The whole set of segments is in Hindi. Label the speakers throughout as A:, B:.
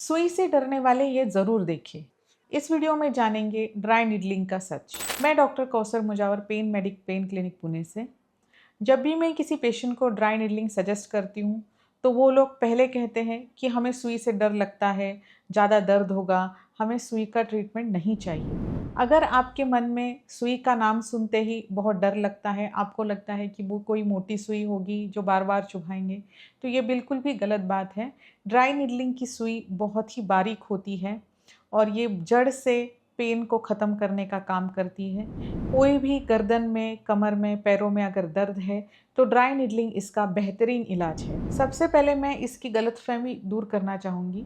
A: सुई से डरने वाले ये ज़रूर देखें। इस वीडियो में जानेंगे ड्राई नीडलिंग का सच। मैं doctor Kausar Mujawar, pain medic pain clinic Pune से। जब भी मैं किसी पेशेंट को ड्राई नीडलिंग सजेस्ट करती हूँ तो वो लोग पहले कहते हैं कि हमें सुई से डर लगता है, ज़्यादा दर्द होगा, हमें सुई का ट्रीटमेंट नहीं चाहिए। अगर आपके मन में सुई का नाम सुनते ही बहुत डर लगता है, आपको लगता है कि वो कोई मोटी सुई होगी जो बार बार चुभाएंगे, तो ये बिल्कुल भी गलत बात है। ड्राई नीडलिंग की सुई बहुत ही बारीक होती है और ये जड़ से पेन को ख़त्म करने का काम करती है। कोई भी गर्दन में, कमर में, पैरों में अगर दर्द है तो ड्राई नीडलिंग इसका बेहतरीन इलाज है। सबसे पहले मैं इसकी गलतफ़हमी दूर करना चाहूँगी।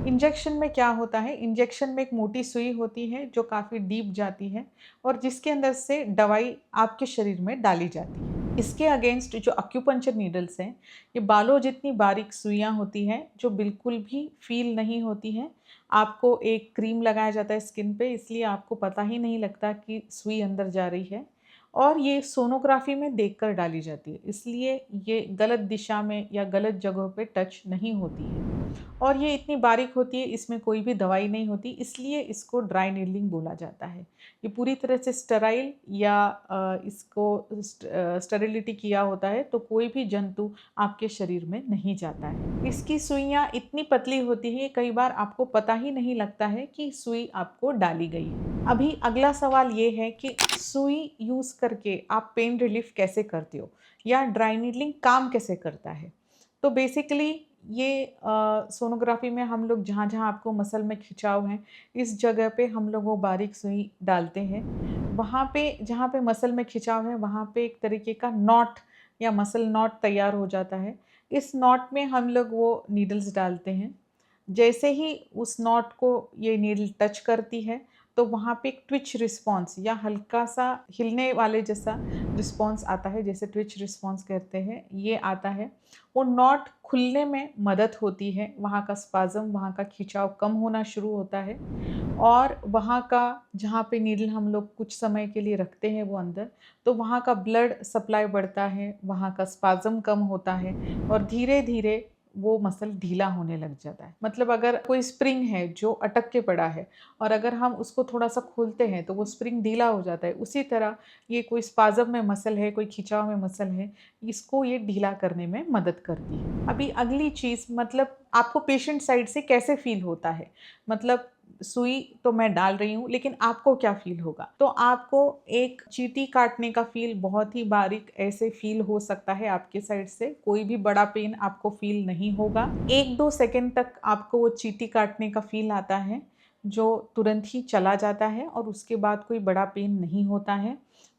A: इंजेक्शन में क्या होता है, इंजेक्शन में एक मोटी सुई होती है जो काफ़ी डीप जाती है और जिसके अंदर से दवाई आपके शरीर में डाली जाती है। इसके अगेंस्ट जो एक्यूपंक्चर नीडल्स हैं, ये बालों जितनी बारीक सुइयाँ होती हैं जो बिल्कुल भी फ़ील नहीं होती हैं। आपको एक क्रीम लगाया जाता है स्किन पे, इसलिए आपको पता ही नहीं लगता कि सुई अंदर जा रही है और ये सोनोग्राफी में देखकर डाली जाती है, इसलिए ये गलत दिशा में या गलत जगहों पे टच नहीं होती है। और ये इतनी बारीक होती है, इसमें कोई भी दवाई नहीं होती, इसलिए इसको ड्राई नीडलिंग बोला जाता है। ये पूरी तरह से स्टेराइल या इसको स्टेरिलिटी किया होता है, तो कोई भी जंतु आपके शरीर में नहीं जाता है। इसकी सुइयाँ इतनी पतली होती है, कई बार आपको पता ही नहीं लगता है कि सुई आपको डाली गई है। अभी अगला सवाल ये है कि सुई यूज़ करके आप पेन रिलीफ कैसे करते हो या ड्राई नीडलिंग काम कैसे करता है। तो बेसिकली ये सोनोग्राफी में हम लोग जहाँ-जहाँ आपको मसल में खिंचाव है, इस जगह पे हम लोग वो बारीक सुई डालते हैं। वहाँ पे जहाँ पे मसल में खिंचाव है, वहाँ पे एक तरीके का नॉट या मसल नॉट तैयार हो जाता है। इस नॉट में हम लोग वो नीडल्स डालते हैं। जैसे ही उस नॉट को ये नीडल टच करती है, तो वहाँ पे एक ट्विच रिस्पॉन्स या हल्का-सा हिलने वाले जैसा रिस्पॉन्स आता है, जिसे ट्विच रिस्पॉन्स कहते हैं, ये आता है। वो नॉट खुलने में मदद होती है, वहाँ का स्पाज़म, वहाँ का खिंचाव कम होना शुरू होता है और वहाँ का जहाँ पे नीडल हम लोग कुछ समय के लिए रखते हैं वो अंदर, तो वहाँ का ब्लड सप्लाई बढ़ता है, वहाँ का स्पाज़म कम होता है और धीरे-धीरे वो मसल ढीला होने लग जाता है। मतलब अगर कोई स्प्रिंग है जो अटक के पड़ा है और अगर हम उसको थोड़ा-सा खोलते हैं तो वो स्प्रिंग ढीला हो जाता है। उसी तरह ये कोई स्पाज़म में मसल है, कोई खिंचाव में मसल है, इसको ये ढीला करने में मदद करती है। अभी अगली चीज़, मतलब आपको पेशेंट साइड से कैसे फ़ील होता है? मतलब सुई तो मैं डाल रही हूँ, लेकिन आपको क्या फ़ील होगा? तो आपको एक चींटी काटने का फ़ील, बहुत ही बारीक ऐसे फ़ील हो सकता है आपके साइड से, कोई भी बड़ा पेन आपको फ़ील नहीं होगा। 1-2 सेकंड तक आपको वो चींटी काटने का फ़ील आता है, जो तुरंत ही चला जाता है और उसके बाद कोई बड़ा पेन नहीं होता है।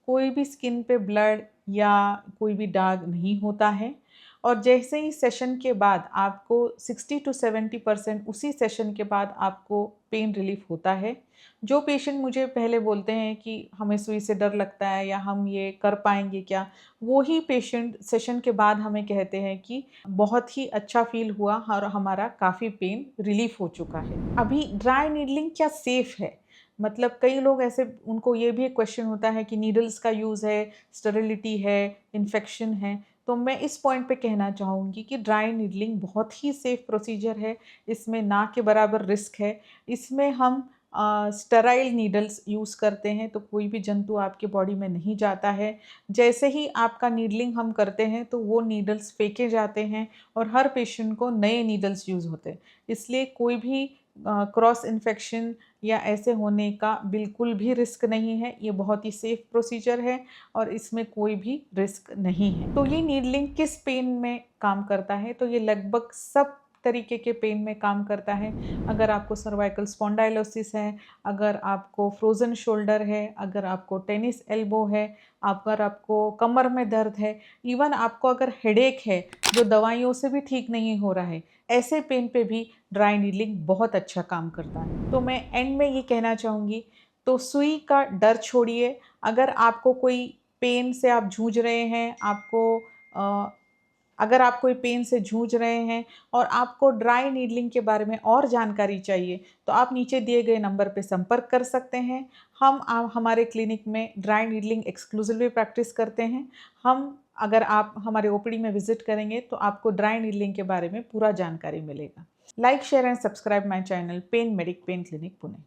A: कोई भी स्किन पे ब्लड या कोई भी दाग नहीं होता है और जैसे ही सेशन के बाद आपको 60 टू 70% उसी सेशन के बाद आपको पेन रिलीफ होता है। जो पेशेंट मुझे पहले बोलते हैं कि हमें सुई से डर लगता है या हम ये कर पाएँगे क्या? वो ही पेशेंट सेशन के बाद हमें कहते हैं कि बहुत ही अच्छा फ़ील हुआ और हमारा काफ़ी पेन रिलीफ़ हो चुका है। अभी ड्राई नीडलिंग क्या सेफ़ है? मतलब कई लोग ऐसे, उनको ये भी एक क्वेश्चन होता है कि नीडल्स का यूज़ है, स्टेरिलिटी है, इन्फेक्शन है। तो मैं इस पॉइंट पे कहना चाहूँगी कि ड्राई नीडलिंग बहुत ही सेफ़ प्रोसीजर है, इसमें ना के बराबर रिस्क है। इसमें हम स्टेराइल नीडल्स यूज़ करते हैं, तो कोई भी जंतु आपके बॉडी में नहीं जाता है। जैसे ही आपका नीडलिंग हम करते हैं तो वो नीडल्स फेंके जाते हैं और हर पेशेंट को नए नीडल्स यूज़ होते हैं। इसलिए कोई भी क्रॉस इन्फेक्शन या ऐसे होने का बिल्कुल भी रिस्क नहीं है। ये बहुत ही सेफ़ प्रोसीजर है और इसमें कोई भी रिस्क नहीं है। तो ये नीडलिंग किस पेन में काम करता है? तो ये लगभग सब तरीके के पेन में काम करता है। अगर आपको सर्वाइकल स्पॉन्डाइलोसिस है, अगर आपको फ्रोज़न शोल्डर है, अगर आपको टेनिस एल्बो है, अगर आपको कमर में दर्द है, इवन आपको अगर हेडेक है, जो दवाइयों से भी ठीक नहीं हो रहा है, ऐसे पेन पे भी ड्राई नीडलिंग बहुत अच्छा काम करता है। तो मैं एंड में ये कहना चाहूँगी, तो सुई का डर छोड़िए। अगर आपको कोई पेन से आप जूझ रहे हैं, अगर आप कोई पेन से जूझ रहे हैं और आपको ड्राई नीडलिंग के बारे में और जानकारी चाहिए, तो आप नीचे दिए गए नंबर पे संपर्क कर सकते हैं। हम हमारे क्लिनिक में ड्राई नीडलिंग एक्सक्लूसिवली प्रैक्टिस करते हैं। अगर आप हमारे ओपीडी में विज़िट करेंगे तो आपको ड्राई नीडलिंग के बारे में पूरा जानकारी मिलेगा। Like, share and subscribe my channel Pain Medic Pain Clinic Pune.